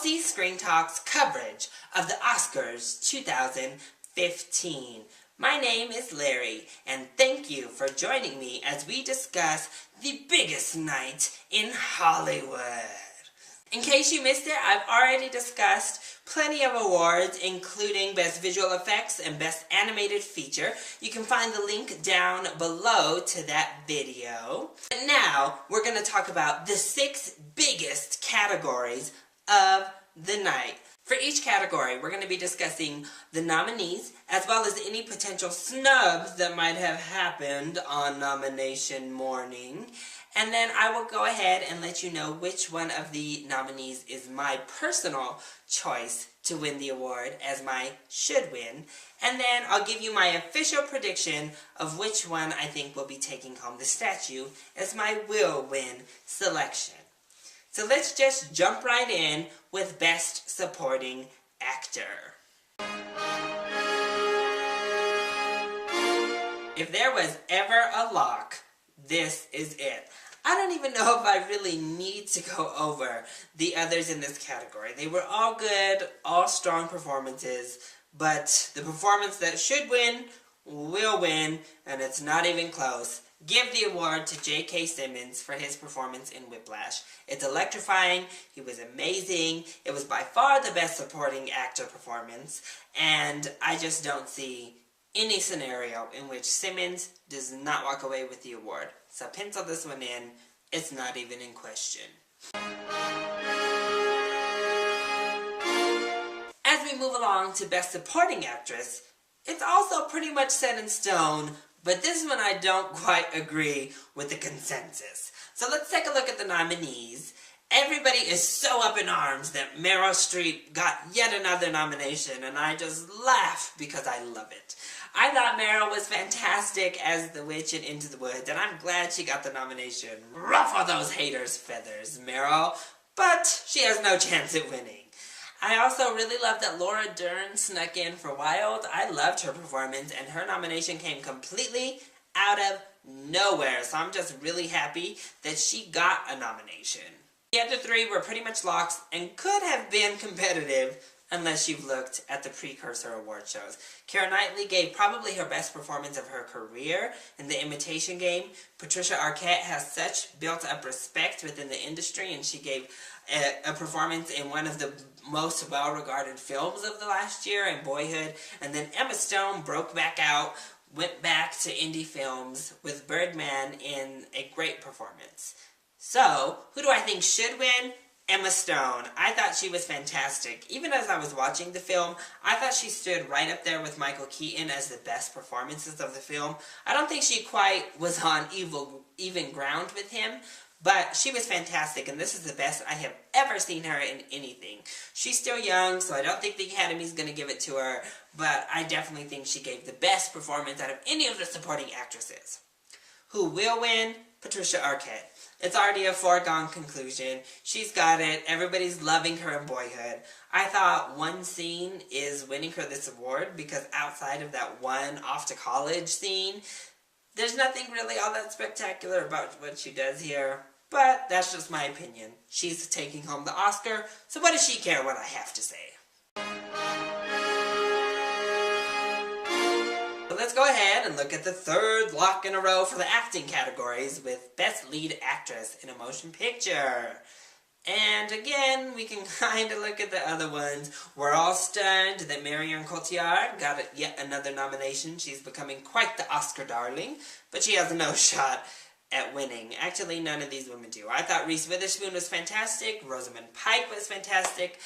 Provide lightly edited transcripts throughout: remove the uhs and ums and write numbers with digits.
see Screen Talk's coverage of the Oscars 2015. My name is Larry, and thank you for joining me as we discuss the biggest night in Hollywood. In case you missed it, I've already discussed plenty of awards, including Best Visual Effects and Best Animated Feature. You can find the link down below to that video. But now, we're going to talk about the 6 biggest categories of the night. For each category, we're going to be discussing the nominees, as well as any potential snubs that might have happened on nomination morning. And then I will go ahead and let you know which one of the nominees is my personal choice to win the award as my should win. And then I'll give you my official prediction of which one I think will be taking home the statue as my will win selection. So let's just jump right in with Best Supporting Actor. If there was ever a lock, this is it. I don't even know if I really need to go over the others in this category. They were all good, all strong performances, but the performance that should win will win, and it's not even close. Give the award to J.K. Simmons for his performance in Whiplash. It's electrifying, he was amazing, it was by far the best supporting actor performance, and I just don't see any scenario in which Simmons does not walk away with the award. So pencil this one in, it's not even in question. As we move along to Best Supporting Actress, it's also pretty much set in stone, but this one I don't quite agree with the consensus. So let's take a look at the nominees. Everybody is so up in arms that Meryl Streep got yet another nomination, and I just laugh because I love it. I thought Meryl was fantastic as the witch in Into the Woods, and I'm glad she got the nomination. Ruffle those haters' feathers, Meryl, but she has no chance at winning. I also really love that Laura Dern snuck in for Wild. I loved her performance, and her nomination came completely out of nowhere, so I'm just really happy that she got a nomination. The other 3 were pretty much locks and could have been competitive unless you've looked at the precursor award shows. Keira Knightley gave probably her best performance of her career in The Imitation Game. Patricia Arquette has such built-up respect within the industry, and she gave a performance in one of the most well-regarded films of the last year, in Boyhood. And then Emma Stone broke back out, went back to indie films with Birdman in a great performance. So, who do I think should win? Emma Stone. I thought she was fantastic. Even as I was watching the film, I thought she stood right up there with Michael Keaton as the best performances of the film. I don't think she quite was on even ground with him, but she was fantastic, and this is the best I have ever seen her in anything. She's still young, so I don't think the Academy's going to give it to her, but I definitely think she gave the best performance out of any of the supporting actresses. Who will win? Patricia Arquette. It's already a foregone conclusion. She's got it. Everybody's loving her in Boyhood. I thought one scene is winning her this award because outside of that one off to college scene, there's nothing really all that spectacular about what she does here. But that's just my opinion. She's taking home the Oscar, so what does she care what I have to say? Let's go ahead and look at the 3rd lock in a row for the acting categories with Best Lead Actress in a Motion Picture. And again, we can kind of look at the other ones. We're all stunned that Marion Cotillard got yet another nomination. She's becoming quite the Oscar darling, but she has no shot at winning. Actually, none of these women do. I thought Reese Witherspoon was fantastic, Rosamund Pike was fantastic,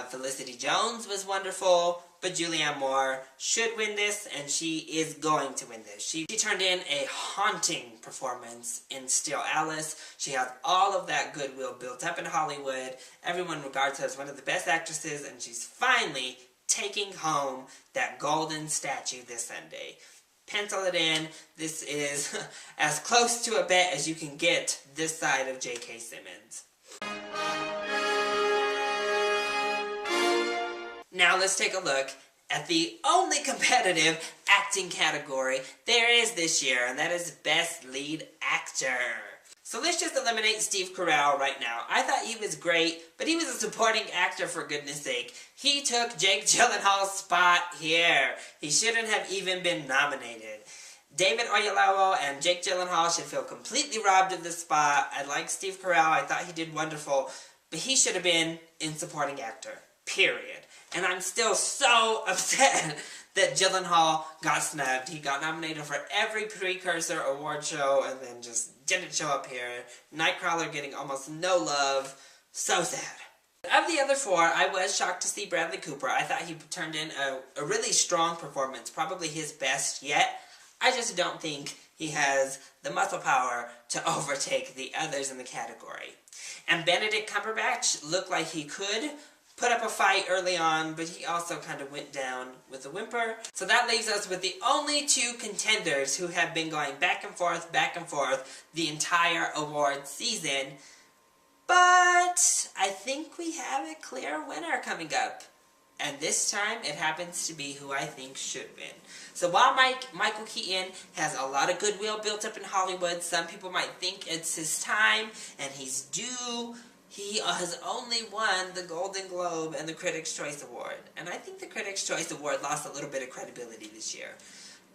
Felicity Jones was wonderful, but Julianne Moore should win this, and she is going to win this. She turned in a haunting performance in Still Alice. She has all of that goodwill built up in Hollywood. Everyone regards her as one of the best actresses, and she's finally taking home that golden statue this Sunday. Pencil it in. This is as close to a bet as you can get this side of J.K. Simmons. Now let's take a look at the only competitive acting category there is this year, and that is Best Lead Actor. So let's just eliminate Steve Carell right now. I thought he was great, but he was a supporting actor for goodness sake. He took Jake Gyllenhaal's spot here. He shouldn't have even been nominated. David Oyelowo and Jake Gyllenhaal should feel completely robbed of this spot. I like Steve Carell. I thought he did wonderful, but he should have been in supporting actor, period. And I'm still so upset that Gyllenhaal got snubbed. He got nominated for every precursor award show and then just didn't show up here. Nightcrawler getting almost no love. So sad. Of the other four, I was shocked to see Bradley Cooper. I thought he turned in a really strong performance, probably his best yet. I just don't think he has the muscle power to overtake the others in the category. And Benedict Cumberbatch looked like he could put up a fight early on, but he also kind of went down with a whimper. So that leaves us with the only two contenders who have been going back and forth the entire award season. But I think we have a clear winner coming up. And this time, it happens to be who I think should win. So while Michael Keaton has a lot of goodwill built up in Hollywood, some people might think it's his time, and he's due. He has only won the Golden Globe and the Critics' Choice Award. And I think the Critics' Choice Award lost a little bit of credibility this year.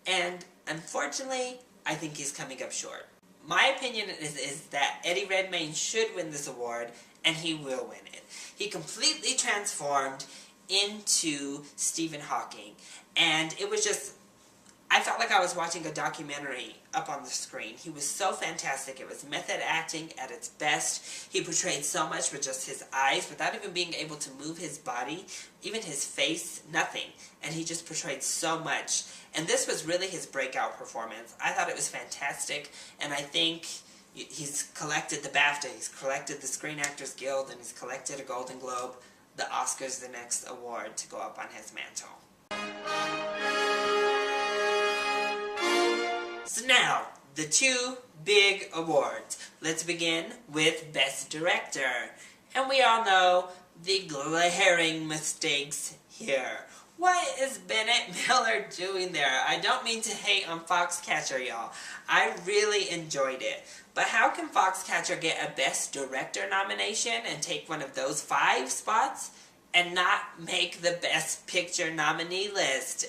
And unfortunately, I think he's coming up short. My opinion is that Eddie Redmayne should win this award, and he will win it. He completely transformed into Stephen Hawking, and it was just, I felt like I was watching a documentary up on the screen. He was so fantastic. It was method acting at its best. He portrayed so much with just his eyes without even being able to move his body, even his face, nothing. And he just portrayed so much. And this was really his breakout performance. I thought it was fantastic, and I think he's collected the BAFTA, he's collected the Screen Actors Guild, and he's collected a Golden Globe. The Oscar's the next award to go up on his mantle. So now, the two big awards. Let's begin with Best Director. And we all know the glaring mistakes here. What is Bennett Miller doing there? I don't mean to hate on Foxcatcher, y'all. I really enjoyed it. But how can Foxcatcher get a Best Director nomination and take one of those 5 spots and not make the Best Picture nominee list?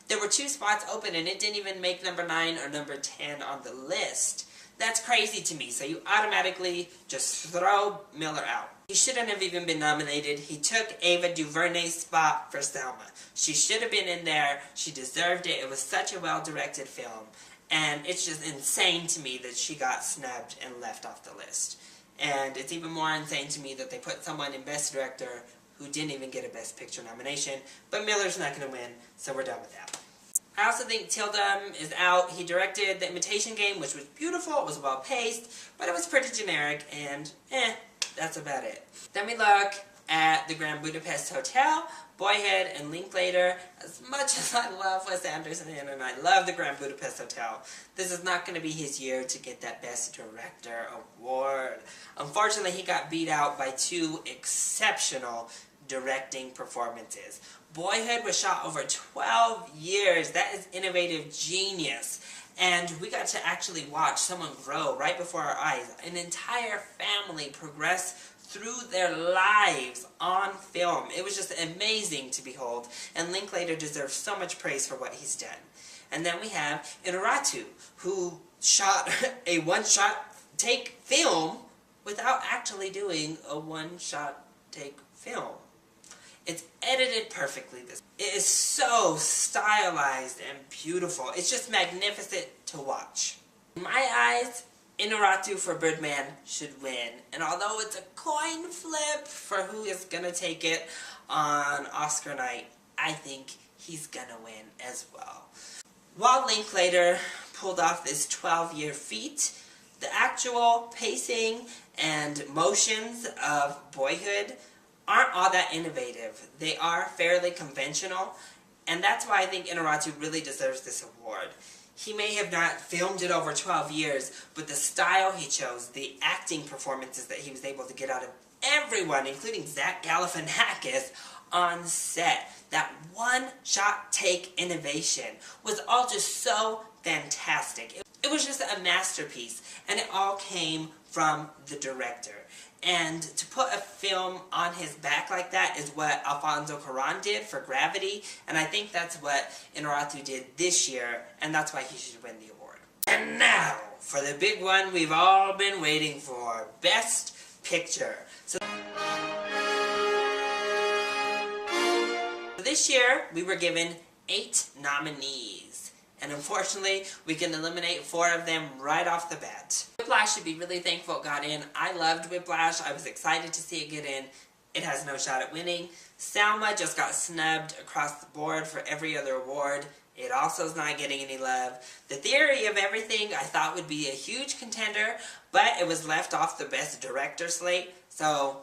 There were 2 spots open and it didn't even make number 9 or number 10 on the list. That's crazy to me, so you automatically just throw Miller out. He shouldn't have even been nominated. He took Ava DuVernay's spot for Selma. She should have been in there. She deserved it. It was such a well-directed film. And it's just insane to me that she got snubbed and left off the list. And it's even more insane to me that they put someone in Best Director who didn't even get a Best Picture nomination. But Miller's not going to win, so we're done with that. I also think Tildum is out. He directed The Imitation Game, which was beautiful, it was well-paced, but it was pretty generic, and that's about it. Then we look at the Grand Budapest Hotel, Boyhood, and Linklater. As much as I love Wes Anderson and I love the Grand Budapest Hotel, this is not going to be his year to get that Best Director award. Unfortunately, he got beat out by 2 exceptional directing performances. Boyhood was shot over 12 years. That is innovative genius. And we got to actually watch someone grow right before our eyes. An entire family progress through their lives on film. It was just amazing to behold. And Linklater deserves so much praise for what he's done. And then we have Inarritu, who shot a one-shot take film without actually doing a one-shot take film. It's edited perfectly. It is so stylized and beautiful. It's just magnificent to watch. In my eyes, Inarritu for Birdman should win. And although it's a coin flip for who is going to take it on Oscar night, I think he's going to win as well. While Linklater pulled off this 12-year feat, the actual pacing and motions of Boyhood aren't all that innovative. They are fairly conventional, and that's why I think Inarritu really deserves this award. He may have not filmed it over 12 years, but the style he chose, the acting performances that he was able to get out of everyone, including Zach Galifianakis, on set, that one-shot take innovation was all just so fantastic. It was just a masterpiece, and it all came from the director. And to put a film on his back like that is what Alfonso Cuarón did for Gravity, and I think that's what Inarritu did this year, and that's why he should win the award. And now, for the big one we've all been waiting for, Best Picture. So this year, we were given 8 nominees. And unfortunately, we can eliminate 4 of them right off the bat. Whiplash should be really thankful it got in. I loved Whiplash. I was excited to see it get in. It has no shot at winning. Selma just got snubbed across the board for every other award. It also is not getting any love. The Theory of Everything I thought would be a huge contender, but it was left off the Best Director slate, so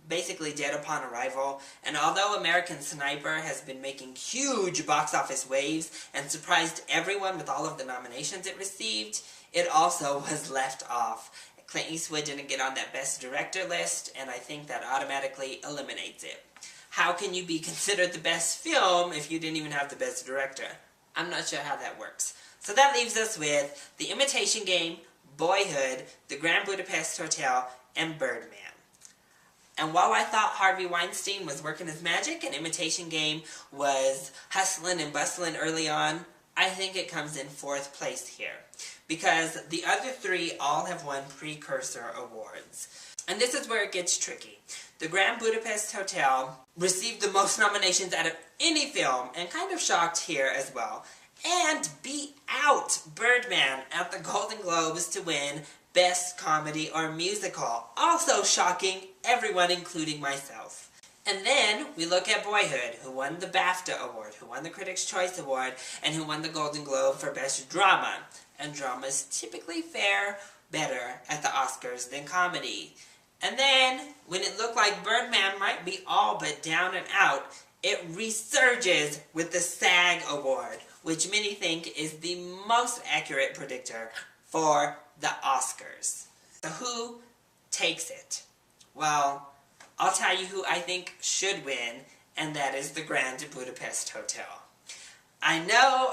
basically dead upon arrival. And although American Sniper has been making huge box office waves and surprised everyone with all of the nominations it received, it also was left off. Clint Eastwood didn't get on that Best Director list, and I think that automatically eliminates it. How can you be considered the best film if you didn't even have the Best Director? I'm not sure how that works. So that leaves us with The Imitation Game, Boyhood, The Grand Budapest Hotel, and Birdman. And while I thought Harvey Weinstein was working his magic and Imitation Game was hustling and bustling early on, I think it comes in 4th place here. Because the other 3 all have won precursor awards. And this is where it gets tricky. The Grand Budapest Hotel received the most nominations out of any film, and kind of shocked here as well, and beat out Birdman at the Golden Globes to win Best Comedy or Musical. Also shocking everyone, including myself. And then we look at Boyhood, who won the BAFTA Award, who won the Critics' Choice Award, and who won the Golden Globe for Best Drama. And dramas typically fare better at the Oscars than comedy. And then, when it looked like Birdman might be all but down and out, it resurges with the SAG Award, which many think is the most accurate predictor for the Oscars. So who takes it? Well, I'll tell you who I think should win, and that is the Grand Budapest Hotel. I know,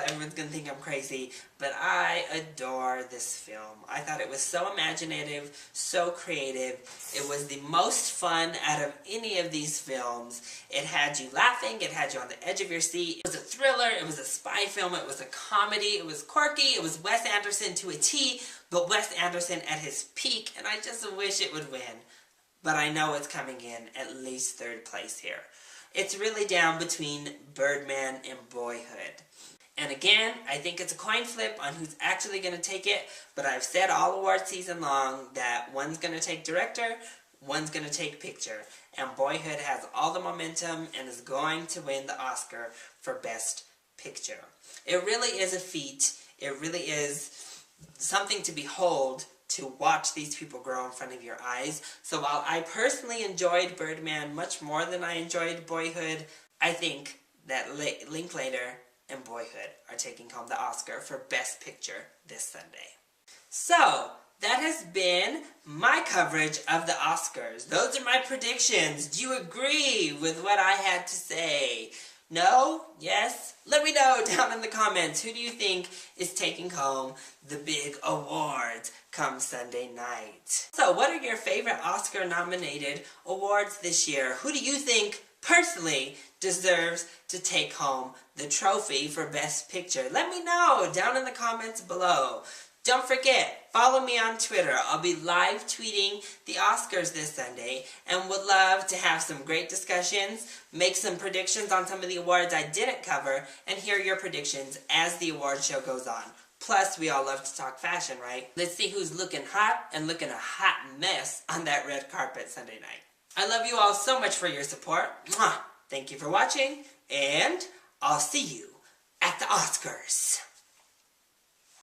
everyone's gonna think I'm crazy, but I adore this film. I thought it was so imaginative, so creative. It was the most fun out of any of these films. It had you laughing, it had you on the edge of your seat. It was a thriller, it was a spy film, it was a comedy, it was quirky, it was Wes Anderson to a T, but Wes Anderson at his peak, and I just wish it would win. But I know it's coming in at least 3rd place here. It's really down between Birdman and Boyhood. And again, I think it's a coin flip on who's actually going to take it, but I've said all award season long that one's going to take director, one's going to take picture. And Boyhood has all the momentum and is going to win the Oscar for Best Picture. It really is a feat. It really is something to behold, to watch these people grow in front of your eyes. So while I personally enjoyed Birdman much more than I enjoyed Boyhood, I think that Linklater and Boyhood are taking home the Oscar for Best Picture this Sunday. So, that has been my coverage of the Oscars. Those are my predictions. Do you agree with what I had to say? No? Yes? Let me know down in the comments. Who do you think is taking home the big awards come Sunday night? So, what are your favorite Oscar-nominated awards this year? Who do you think, personally, deserves to take home the trophy for Best Picture? Let me know down in the comments below. Don't forget, follow me on Twitter. I'll be live tweeting the Oscars this Sunday and would love to have some great discussions, make some predictions on some of the awards I didn't cover, and hear your predictions as the award show goes on. Plus, we all love to talk fashion, right? Let's see who's looking hot and looking a hot mess on that red carpet Sunday night. I love you all so much for your support. Mwah! Thank you for watching, and I'll see you at the Oscars.